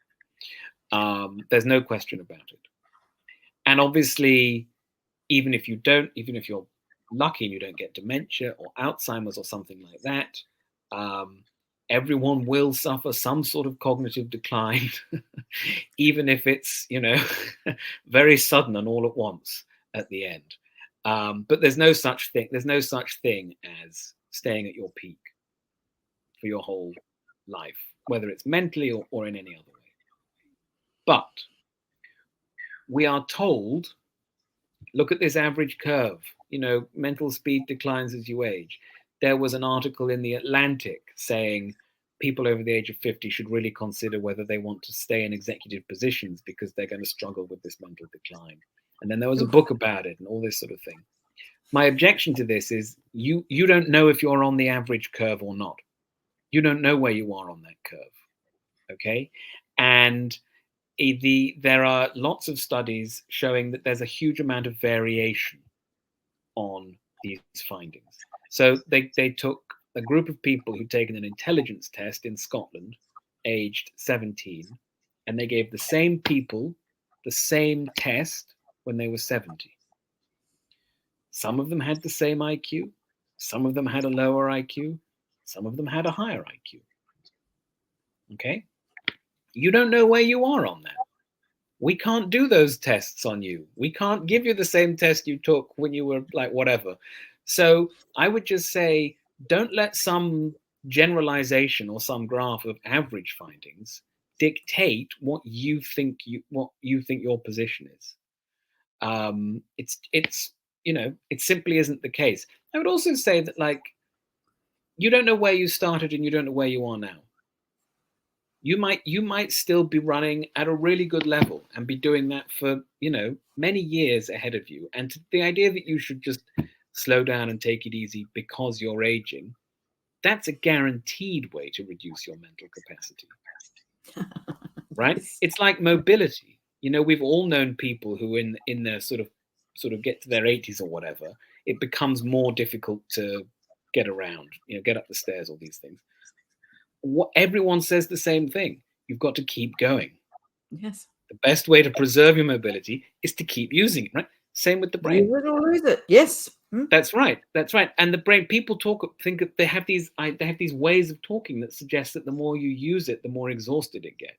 There's no question about it. And obviously, even if you're lucky and you don't get dementia or Alzheimer's or something like that, everyone will suffer some sort of cognitive decline, even if it's, very sudden and all at once at the end. But there's no such thing as staying at your peak for your whole life, whether it's mentally or in any other way. But we are told, look at this average curve, mental speed declines as you age. There was an article in The Atlantic saying people over the age of 50 should really consider whether they want to stay in executive positions because they're going to struggle with this mental decline. And then there was a book about it and all this sort of thing. My objection to this is you don't know if you're on the average curve or not. You don't know where you are on that curve. Okay? And there are lots of studies showing that there's a huge amount of variation on these findings. So they took a group of people who'd taken an intelligence test in Scotland, aged 17, and they gave the same people the same test when they were 70. Some of them had the same IQ, some of them had a lower IQ, some of them had a higher IQ. Okay? You don't know where you are on that. We can't do those tests on you. We can't give you the same test you took when you were like whatever. So I would just say, don't let some generalization or some graph of average findings dictate what you think your position is. It simply isn't the case. I would also say that you don't know where you started and you don't know where you are now. You might still be running at a really good level and be doing that for, many years ahead of you. And the idea that you should just slow down and take it easy because you're aging, that's a guaranteed way to reduce your mental capacity. Right? It's like mobility. We've all known people who in their sort of sort of get to their 80s or whatever, it becomes more difficult to get around, get up the stairs, all these things. Everyone says the same thing. You've got to keep going. Yes. The best way to preserve your mobility is to keep using it, right? Same with the brain. Use it or lose it. Yes. That's right. That's right. And the brain, people think that they have these ways of talking that suggest that the more you use it, the more exhausted it gets.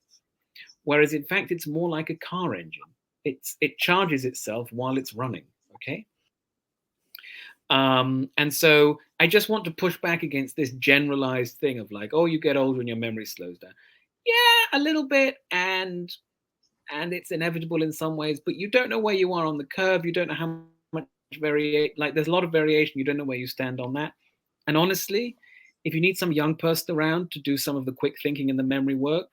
Whereas in fact, it's more like a car engine. It charges itself while it's running. Okay. And so I just want to push back against this generalized thing of like, oh, you get older and your memory slows down. Yeah, a little bit, and it's inevitable in some ways, but you don't know where you are on the curve. You don't know how much there's a lot of variation. You don't know where you stand on that. And honestly, if you need some young person around to do some of the quick thinking and the memory work,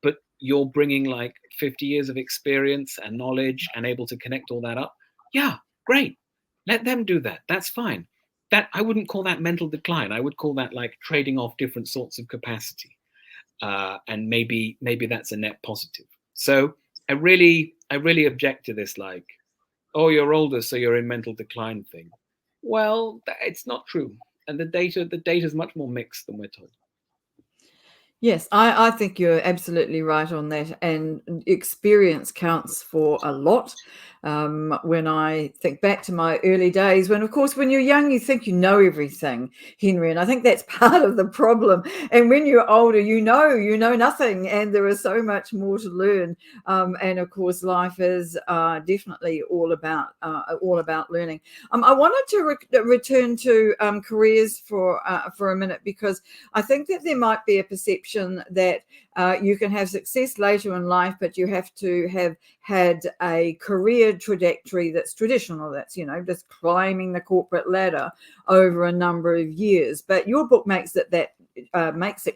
but you're bringing like 50 years of experience and knowledge and able to connect all that up, yeah, great. Let them do that. That's fine. That I wouldn't call that mental decline. I would call that like trading off different sorts of capacity. And maybe that's a net positive. So I really object to this, like, oh, you're older, so you're in mental decline thing. Well, it's not true. And the data is much more mixed than we're told. Yes, I think you're absolutely right on that. And experience counts for a lot. When I think back to my early days, when, of course, when you're young, you think you know everything, Henry. And I think that's part of the problem. And when you're older, you know nothing. And there is so much more to learn. And, of course, life is definitely all about learning. I wanted to return to careers for a minute, because I think that there might be a perception that you can have success later in life, but you have to have had a career trajectory that's traditional, that's, just climbing the corporate ladder over a number of years. But your book makes it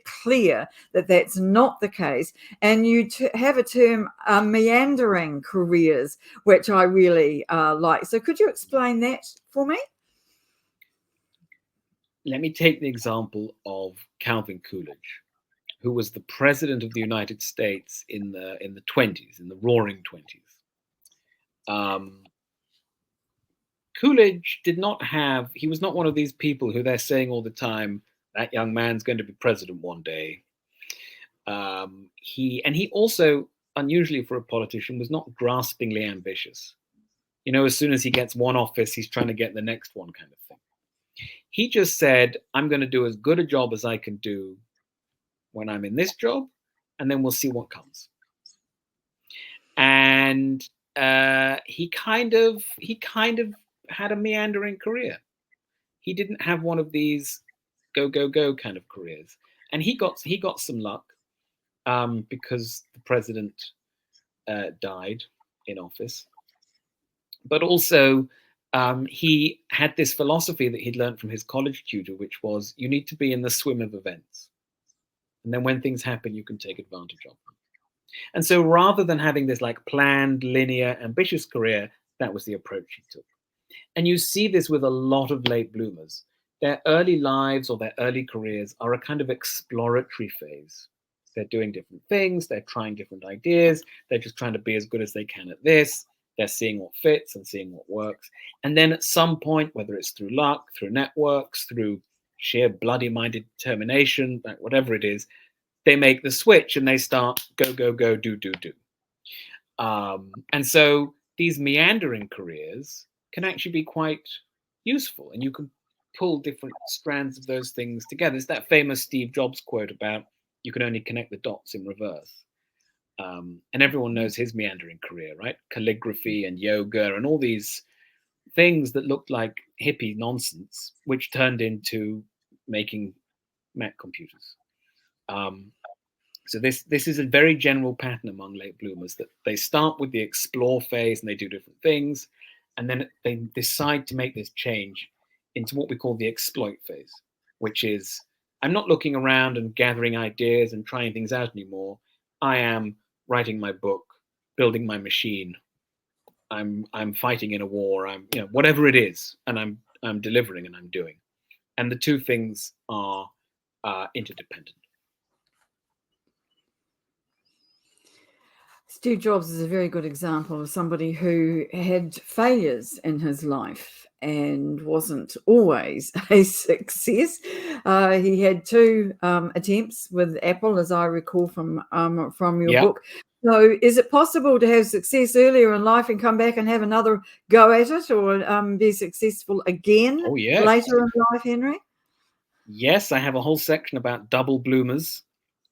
clear that that's not the case. And you have a term, meandering careers, which I really like. So could you explain that for me? Let me take the example of Calvin Coolidge, who was the president of the United States in the 20s, in the Roaring 20s. Coolidge he was not one of these people who they're saying all the time, that young man's going to be president one day. He also, unusually for a politician, was not graspingly ambitious. As soon as he gets one office, he's trying to get the next one, kind of thing. He just said, I'm going to do as good a job as I can do when I'm in this job, and then we'll see what comes. And he kind of had a meandering career. He didn't have one of these go kind of careers, and he got some luck because the president died in office. But also, he had this philosophy that he'd learned from his college tutor, which was, you need to be in the swim of events. And then when things happen, you can take advantage of them. And so rather than having this like planned, linear, ambitious career, that was the approach he took. And you see this with a lot of late bloomers. Their early lives or their early careers are a kind of exploratory phase. They're doing different things. They're trying different ideas. They're just trying to be as good as they can at this. They're seeing what fits and seeing what works. And then at some point, whether it's through luck, through networks, through sheer bloody-minded determination, like whatever it is, they make the switch and they start go, do. And so these meandering careers can actually be quite useful, and you can pull different strands of those things together. It's that famous Steve Jobs quote about you can only connect the dots in reverse. And everyone knows his meandering career, right? Calligraphy and yoga and all these things that looked like hippie nonsense, which turned into making Mac computers. So this is a very general pattern among late bloomers, that they start with the explore phase and they do different things, and then they decide to make this change into what we call the exploit phase, which is, I'm not looking around and gathering ideas and trying things out anymore. I am writing my book, building my machine. I'm fighting in a war. I'm whatever it is, and I'm delivering and I'm doing. And the two things are interdependent. Steve Jobs is a very good example of somebody who had failures in his life and wasn't always a success. He had 2 attempts with Apple, as I recall from your book. So is it possible to have success earlier in life and come back and have another go at it, or be successful again later in life, Henry? Yes, I have a whole section about double bloomers.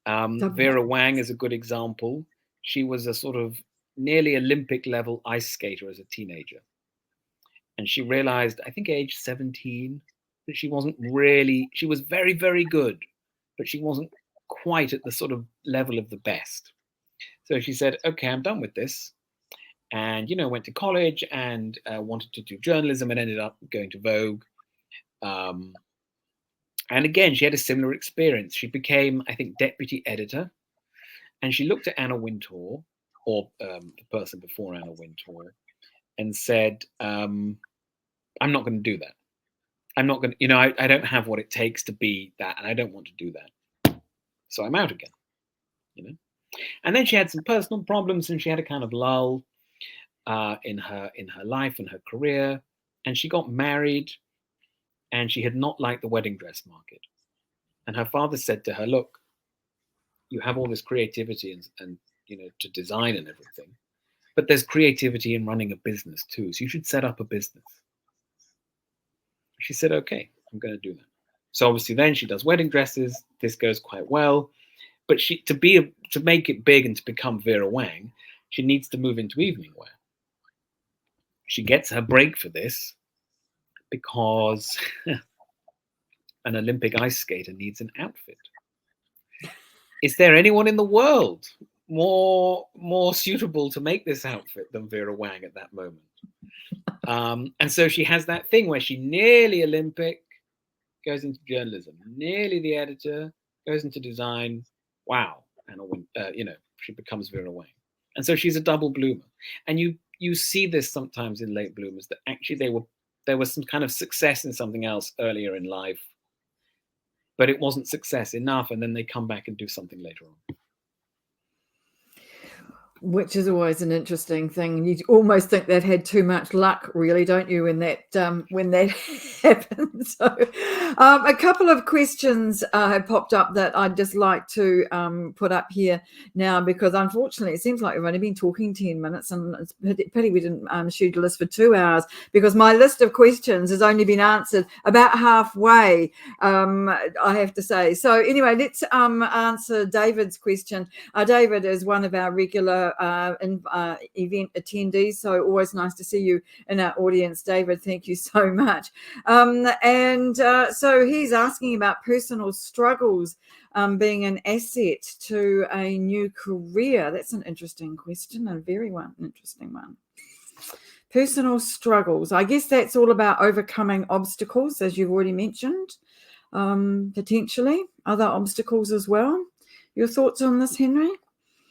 Vera Wang is a good example. She was a sort of nearly Olympic level ice skater as a teenager. And she realized, I think age 17, that she wasn't really, she was very, very good, but she wasn't quite at the sort of level of the best. So she said, okay, I'm done with this. And, went to college and wanted to do journalism and ended up going to Vogue. And again, she had a similar experience. She became, I think, deputy editor. And she looked at Anna Wintour, or the person before Anna Wintour, and said, I'm not going to do that. I'm not going to, I don't have what it takes to be that, and I don't want to do that. So I'm out again, And then she had some personal problems, and she had a kind of lull in her life and her career. And she got married, and she had not liked the wedding dress market. And her father said to her, look, you have all this creativity and to design and everything, but there's creativity in running a business too. So you should set up a business. She said, okay, I'm going to do that. So obviously then she does wedding dresses. This goes quite well, but to make it big and to become Vera Wang, she needs to move into evening wear. She gets her break for this because an Olympic ice skater needs an outfit. Is there anyone in the world more suitable to make this outfit than Vera Wang at that moment? And so she has that thing where she nearly Olympic, goes into journalism, nearly the editor, goes into design. Wow. And, she becomes Vera Wang. And so she's a double bloomer. And you see this sometimes in late bloomers, that actually there was some kind of success in something else earlier in life, but it wasn't success enough, and then they come back and do something later on. Which is always an interesting thing. You almost think that had too much luck, really, don't you, when that happens? So, a couple of questions have popped up that I'd just like to put up here now, because unfortunately it seems like we've only been talking 10 minutes, and it's a pity we didn't schedule this for 2 hours, because my list of questions has only been answered about halfway, I have to say. So anyway, let's answer David's question. David is one of our regular event attendees, so always nice to see you in our audience, David. Thank you so much. So he's asking about personal struggles being an asset to a new career. That's an interesting question, and interesting one. Personal struggles, I guess that's all about overcoming obstacles, as you've already mentioned, potentially other obstacles as well. Your thoughts on this, Henry?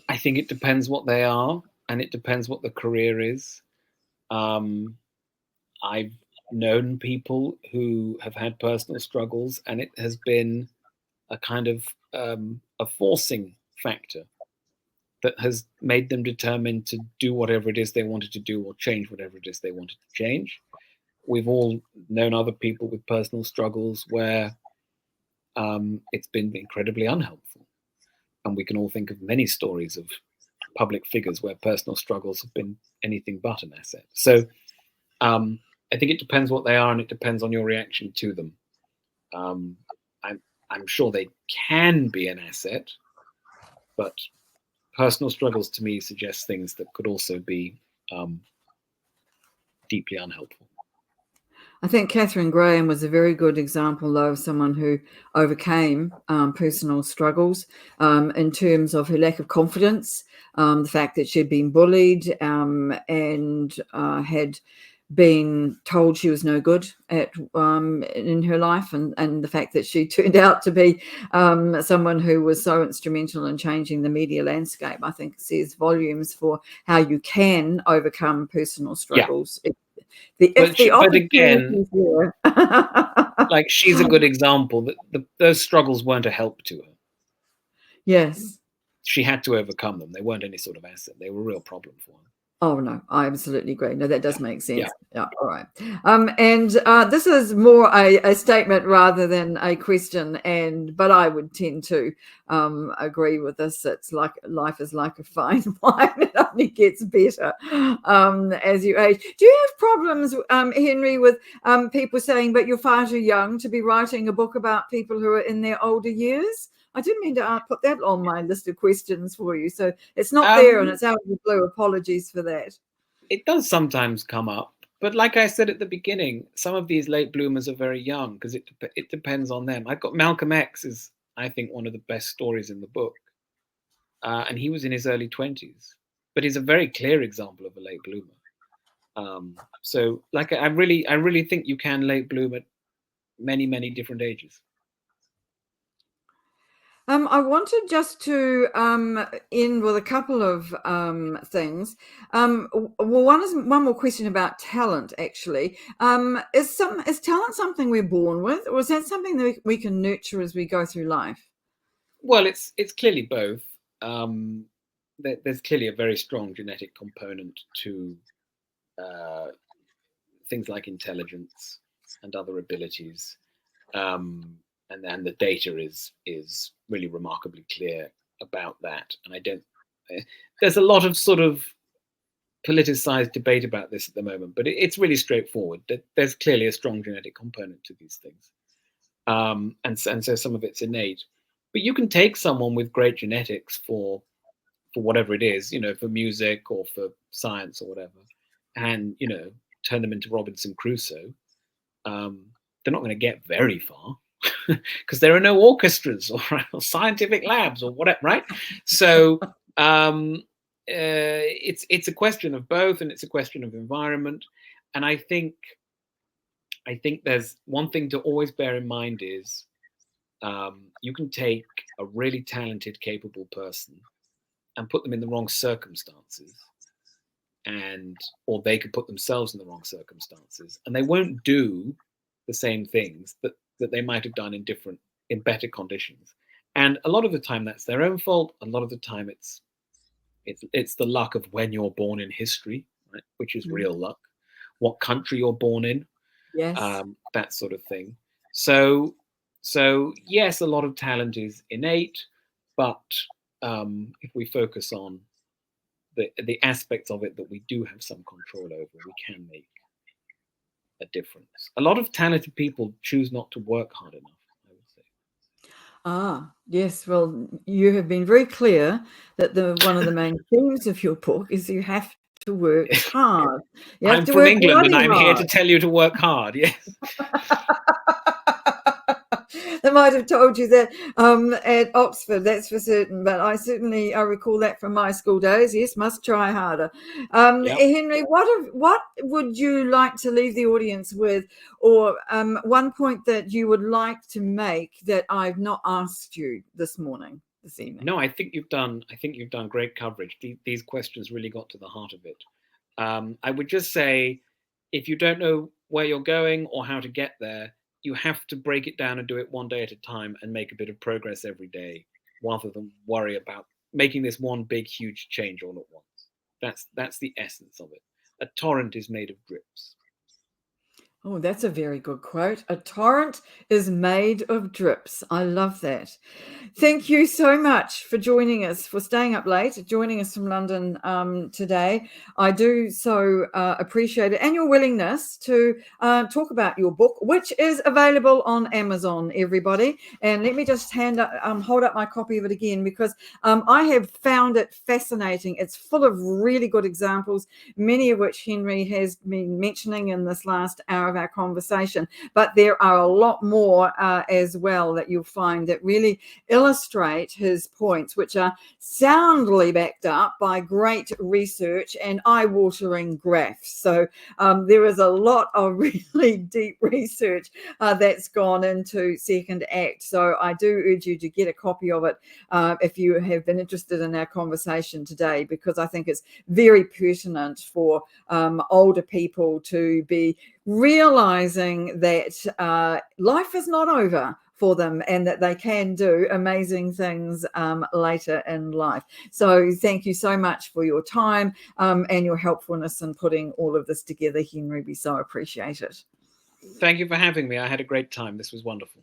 I think it depends what they are, and it depends what the career is. I've known people who have had personal struggles, and it has been a kind of a forcing factor that has made them determined to do whatever it is they wanted to do, or change whatever it is they wanted to change. We've all known other people with personal struggles where it's been incredibly unhelpful. And we can all think of many stories of public figures where personal struggles have been anything but an asset. So I think it depends what they are, and it depends on your reaction to them. I'm sure they can be an asset, but personal struggles to me suggest things that could also be deeply unhelpful. I think Catherine Graham was a very good example, though, of someone who overcame personal struggles in terms of her lack of confidence, the fact that she'd been bullied and had been told she was no good in her life, and the fact that she turned out to be someone who was so instrumental in changing the media landscape, I think says volumes for how you can overcome personal struggles. Yeah. But again, like, she's a good example that those struggles weren't a help to her. Yes. she had to overcome them. They weren't any sort of asset. They were a real problem for her. Oh, no, I absolutely agree. No, that does make sense. Yeah. All right. And this is more a statement rather than a question, but I would tend to agree with this. It's like life is like a fine wine. It only gets better as you age. Do you have problems, Henry, with people saying, but you're far too young to be writing a book about people who are in their older years? I didn't mean to put that on my list of questions for you. So it's not there and it's out of the blue. Apologies for that. It does sometimes come up. But like I said at the beginning, some of these late bloomers are very young because it depends on them. I've got Malcolm X is, I think, one of the best stories in the book. And he was in his early 20s. But he's a very clear example of a late bloomer. So like I really think you can late bloom at many, many different ages. I wanted just to end with a couple of things. One more question about talent. Actually, is talent something we're born with, or is that something that we can nurture as we go through life? Well, it's clearly both. There's clearly a very strong genetic component to things like intelligence and other abilities. And then the data is really remarkably clear about that. And there's a lot of sort of politicized debate about this at the moment, but it's really straightforward. There's clearly a strong genetic component to these things. And so some of it's innate. But you can take someone with great genetics for whatever it is, for music or for science or whatever, and, turn them into Robinson Crusoe. They're not going to get very far. Because there are no orchestras or scientific labs or whatever, right? So it's a question of both, and it's a question of environment. And I think there's one thing to always bear in mind is you can take a really talented, capable person and put them in the wrong circumstances, or they could put themselves in the wrong circumstances, and they won't do the same things that they might have done in better conditions. And a lot of the time that's their own fault. A lot of the time it's the luck of when you're born in history, right? Which is real luck. What country you're born in, yes, that sort of thing. So yes, a lot of talent is innate, but if we focus on the aspects of it that we do have some control over, we can make a difference. A lot of talented people choose not to work hard enough, I would say. Yes. Well, you have been very clear that one of the main themes of your book is you have to work hard. I'm from England, and I'm here to tell you to work hard. Yes. They might have told you that at Oxford, that's for certain, but I recall that from my school days. Yes, must try harder. Yep. Henry, what would you like to leave the audience with, or one point that you would like to make that I've not asked you this evening? No, I think you've done great coverage. These questions really got to the heart of it. I would just say, if you don't know where you're going or how to get there, you have to break it down and do it one day at a time and make a bit of progress every day, rather than worry about making this one big, huge change all at once. That's the essence of it. A torrent is made of drips. Oh, that's a very good quote. A torrent is made of drips. I love that. Thank you so much for joining us, for staying up late, joining us from London today. I do so appreciate it, and your willingness to talk about your book, which is available on Amazon, everybody. And let me just hold up my copy of it again, because I have found it fascinating. It's full of really good examples, many of which Henry has been mentioning in this last hour of our conversation, but there are a lot more as well that you'll find that really illustrate his points, which are soundly backed up by great research and eye-watering graphs. So there is a lot of really deep research that's gone into Second Act. So I do urge you to get a copy of it if you have been interested in our conversation today, because I think it's very pertinent for older people to be realizing that life is not over for them, and that they can do amazing things later in life. So thank you so much for your time and your helpfulness in putting all of this together, Henry. We so appreciate it. Thank you for having me. I had a great time. This was wonderful.